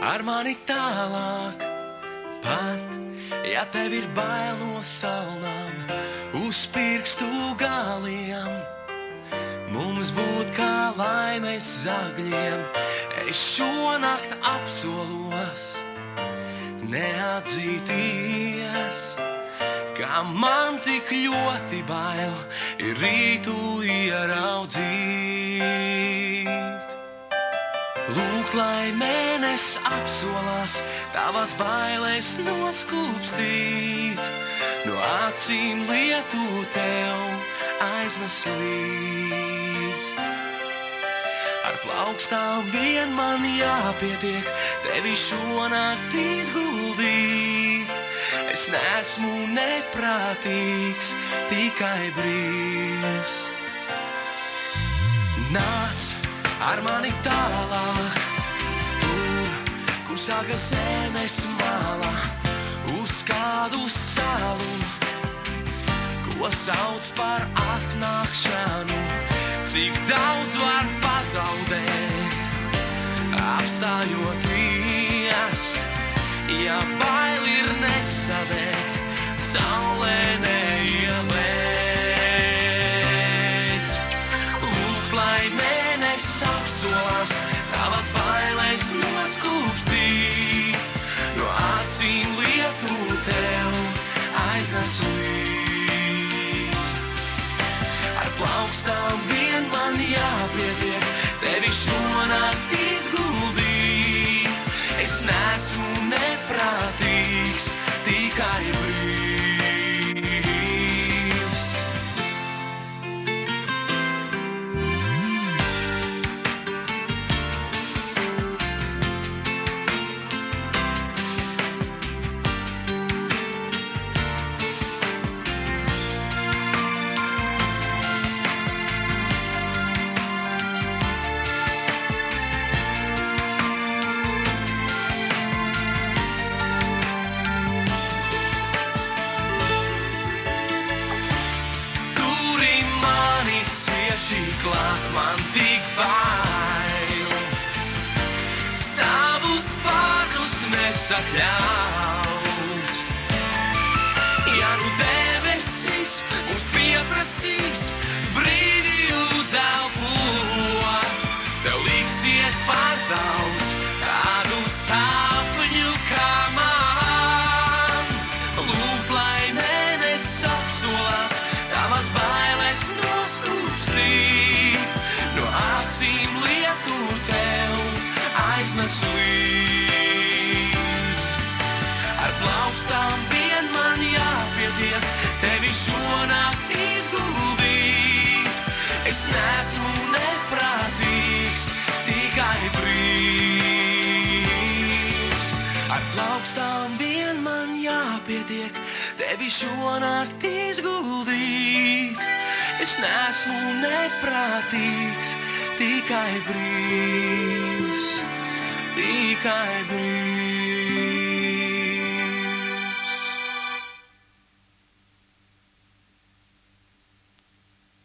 ar mani tālāk. Pat, ja tev ir bail no salnām, uz pirkstu galiem, mums būt kā laimes zagļiem. Es šonakt apsolos neatzīties, kā man tik ļoti bail ir rītu ieraudzīt. Lūk, lai mēnesis apsolās tavas bailes noskūpstīt, no acīm lietu tev aiznes līdz. Ar plaukstām vien man jāpietiek, tevi šonakt izguldīt. Es neesmu neprātīgs, tikai brīvs. Nāc ar mani tālāk, tur, kur sākas zemes mala, uz kādu salu, ko sauc par atnākšanu. Cik daudz var pazaudēt, apstājoties, ja bail ir nesadegt, saulē neielēkt. Lūk, lai mēnesis apsolās tavas bailes noskūpstīt, no acīm lietu tev aiznes līdz. Ar plaukstām vien man jāpietiek, tevi šonakt izguldīt. Es neesmu neprātīgs, tikai brīvs. Klāt man tik bail, savus vārdus nesakļaut. Ja nu debesis mums pieprasīs brīvi uzelpot, tev liksies par daudz tādu sapņu kā man. Lūk, lai mēnesis apsolās tavas bailes noskūpstīt, no acīm lietu tev aiznes līdz. Ar plaukstām vien man jāpietiek, tevi šonakt izguldīt. Es neesmu neprātīgs, tikai brīvs. Ar plaukstām vien man jāpietiek, tevi šonakt izguldīt. Es neesmu neprātīgs, tikai brīvs, tikai brīvs.